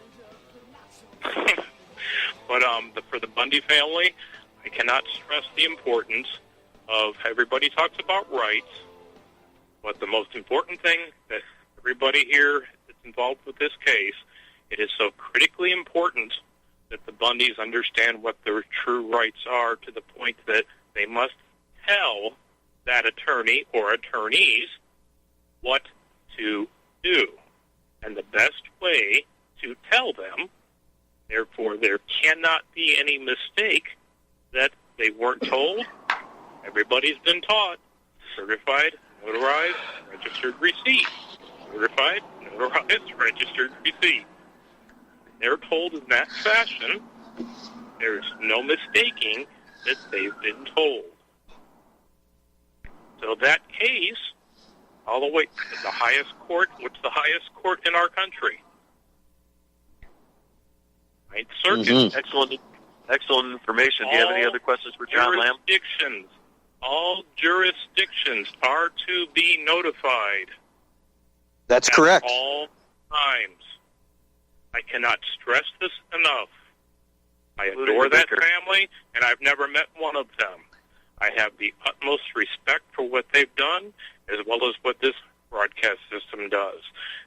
But for the Bundy family, I cannot stress the importance of, everybody talks about rights, but the most important thing that everybody here that's involved with this case, it is so critically important that the Bundys understand what their true rights are, to the point that they must tell that attorney or attorneys what to do. And the best way to tell them, therefore there cannot be any mistake that they weren't told. Everybody's been taught certified, notarized, registered receipt. Certified, notarized, registered receipt. They're told in that fashion. There's no mistaking that they've been told. So that case, all the way to the highest court, what's the highest court in our country? Ninth Circuit. Excellent information. Do you have any other questions for John Lamb? All jurisdictions are to be notified. That's correct. At all times. I cannot stress this enough. I adore that family, and I've never met one of them. I have the utmost respect for what they've done, as well as what this broadcast system does.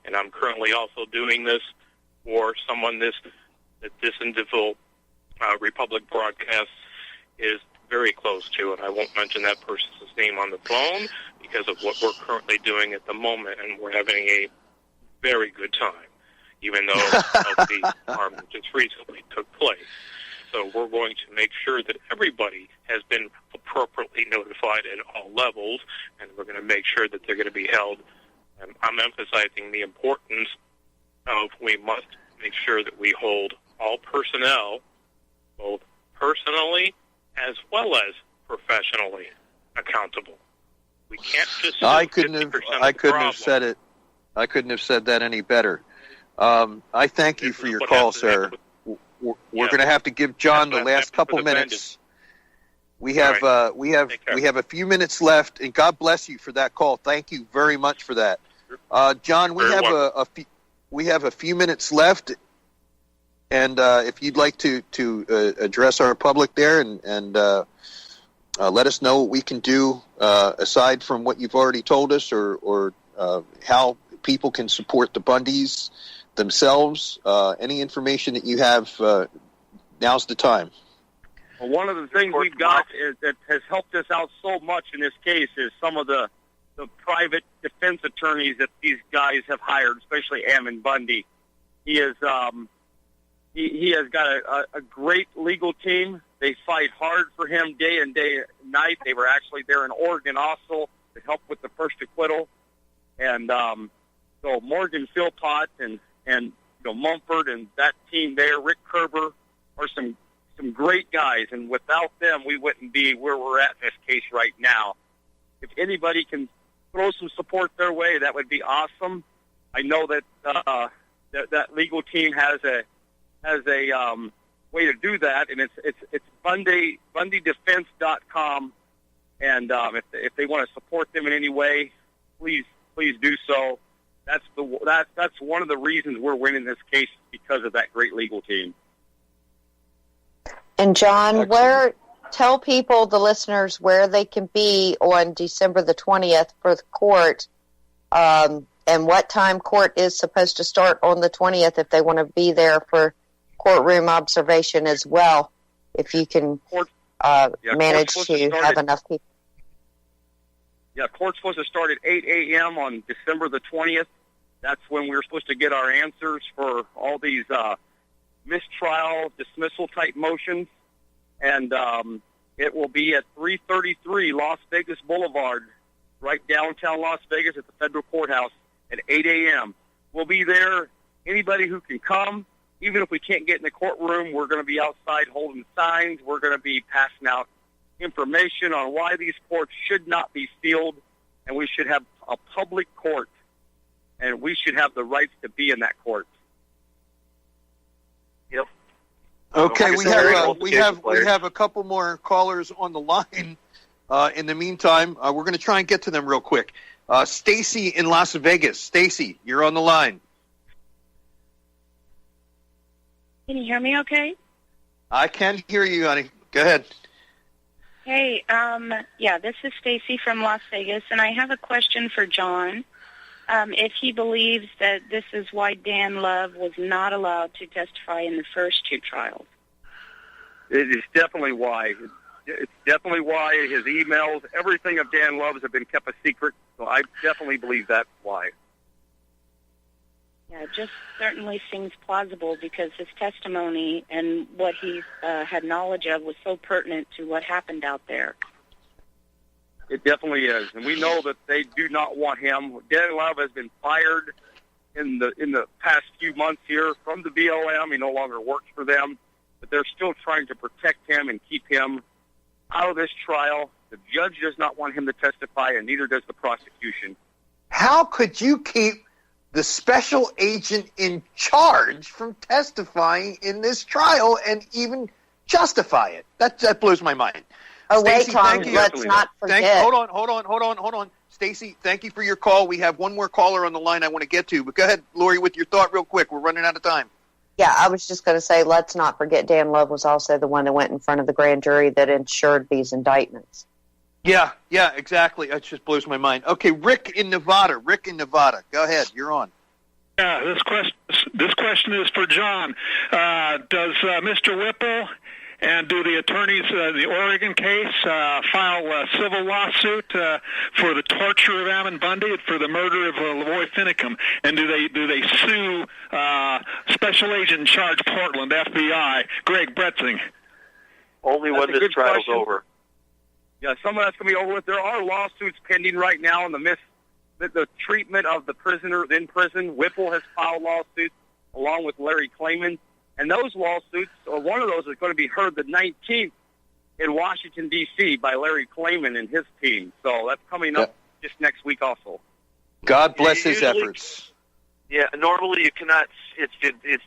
And I'm currently also doing this for someone that this individual Republic broadcast is very close to, and I won't mention that person's name on the phone because of what we're currently doing at the moment, and we're having a very good time, even though of the harm that just recently took place. So we're going to make sure that everybody has been appropriately notified at all levels, and we're going to make sure that they're going to be held. And I'm emphasizing the importance of, we must make sure that we hold all personnel, both personally as well as professionally, accountable. We can't just I couldn't have said it. I couldn't have said that any better. I thank you for your call, sir. We're going to have to give John the last couple minutes. We have a few minutes left, and God bless you for that call. Thank you very much for that, John. We have a few minutes left, and if you'd like to address our public there and let us know what we can do aside from what you've already told us, or how people can support the Bundys themselves, any information that you have, now's the time. Well, one of the things we've got that has helped us out so much in this case is some of the private defense attorneys that these guys have hired, especially Ammon Bundy. He has he has got a great legal team. They fight hard for him day and night. They were actually there in Oregon also to help with the first acquittal. And so Morgan Philpott and Mumford and that team there, Rick Kerber, are some great guys. And without them, we wouldn't be where we're at in this case right now. If anybody can throw some support their way, that would be awesome. I know that that legal team has a way to do that, and it's bundydefense.com. And if they want to support them in any way, please do so. That's one of the reasons we're winning this case, because of that great legal team. And John, tell people, the listeners, where they can be on December the 20th for the court, and what time court is supposed to start on the 20th if they want to be there for courtroom observation as well, if you can manage to have enough people. Yeah, court's supposed to start at 8 a.m. on December the 20th. That's when we're supposed to get our answers for all these mistrial, dismissal-type motions. And it will be at 333 Las Vegas Boulevard, right downtown Las Vegas at the federal courthouse at 8 a.m. We'll be there. Anybody who can come, even if we can't get in the courtroom, we're going to be outside holding signs. We're going to be passing out information on why these courts should not be sealed, and we should have a public court, and we should have the rights to be in that court. Yep. Okay, we have a couple more callers on the line. In the meantime, we're going to try and get to them real quick. Stacy in Las Vegas. Stacy, you're on the line. Can you hear me okay? I can hear you, honey. Go ahead. Hey, this is Stacy from Las Vegas, and I have a question for John. If he believes that this is why Dan Love was not allowed to testify in the first two trials. It is definitely why. It's definitely why his emails, everything of Dan Love's have been kept a secret. So I definitely believe that's why. Yeah, it just certainly seems plausible because his testimony and what he had knowledge of was so pertinent to what happened out there. It definitely is, and we know that they do not want him. Dan Love has been fired in the past few months here from the BLM. He no longer works for them, but they're still trying to protect him and keep him out of this trial. The judge does not want him to testify, and neither does the prosecution. How could you keep the special agent in charge from testifying in this trial and even justify it? That blows my mind. Oh, Stacey, wait, Tom, thank you. let's not forget. Hold on. Stacy, thank you for your call. We have one more caller on the line I want to get to. But go ahead, Lorri, with your thought real quick. We're running out of time. Yeah, I was just going to say, let's not forget Dan Love was also the one that went in front of the grand jury that ensured these indictments. Yeah, exactly. It just blows my mind. Okay, Rick in Nevada. Go ahead. You're on. Yeah, this question is for John. Does Mr. Whipple and do the attorneys in the Oregon case file a civil lawsuit for the torture of Ammon Bundy, for the murder of Lavoy Finicum? And do they sue Special Agent in Charge Portland, FBI, Greg Bretzing? Only when this trial's over. Yeah, some of that's going to be over with. There are lawsuits pending right now in the treatment of the prisoners in prison. Whipple has filed lawsuits along with Larry Klayman. And those lawsuits, one of those is going to be heard the 19th in Washington, D.C. by Larry Klayman and his team. So that's coming up just next week also. God bless his efforts. Yeah, normally you cannot, it's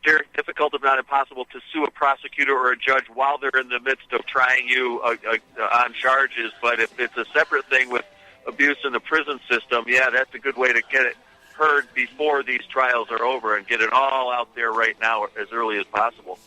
very difficult, if not impossible, to sue a prosecutor or a judge while they're in the midst of trying you on charges. But if it's a separate thing with abuse in the prison system, that's a good way to get it heard before these trials are over and get it all out there right now as early as possible.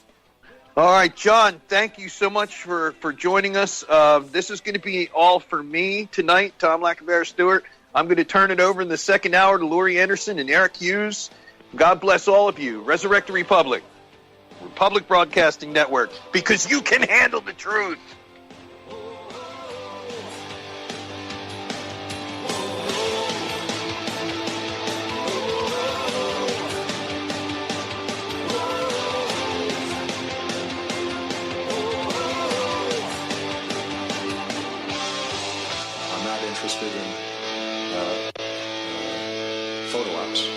All right, John, thank you so much for joining us. This is going to be all for me tonight, Tom Lacovara-Stewart. I'm going to turn it over in the second hour to Lorri Anderson and Eric Hughes. God bless all of you. Resurrect the Republic Broadcasting Network, because you can handle the truth. Interested in photo ops.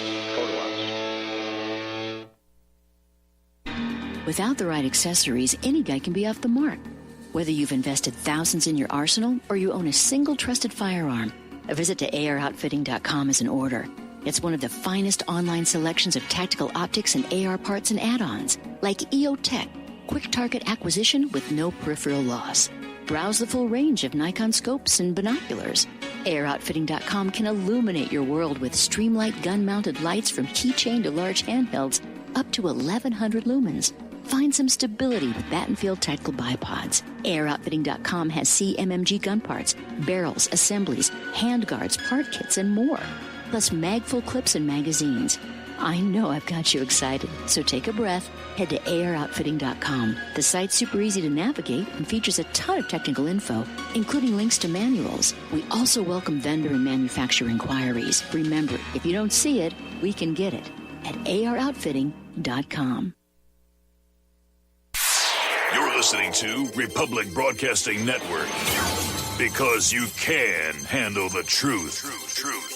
Without the right accessories, any guy can be off the mark. Whether you've invested thousands in your arsenal or you own a single trusted firearm, a visit to AROutfitting.com is in order. It's one of the finest online selections of tactical optics and AR parts and add-ons, like EOTech, quick target acquisition with no peripheral loss. Browse the full range of Nikon scopes and binoculars. AROutfitting.com can illuminate your world with Streamlight gun-mounted lights from keychain to large handhelds up to 1,100 lumens. Find some stability with Battenfield tactical bipods. AROutfitting.com has CMMG gun parts, barrels, assemblies, handguards, part kits, and more. Plus magful clips and magazines. I know I've got you excited, so take a breath. Head to AROutfitting.com. The site's super easy to navigate and features a ton of technical info, including links to manuals. We also welcome vendor and manufacturer inquiries. Remember, if you don't see it, we can get it at AROutfitting.com. You're listening to Republic Broadcasting Network, because you can handle the truth.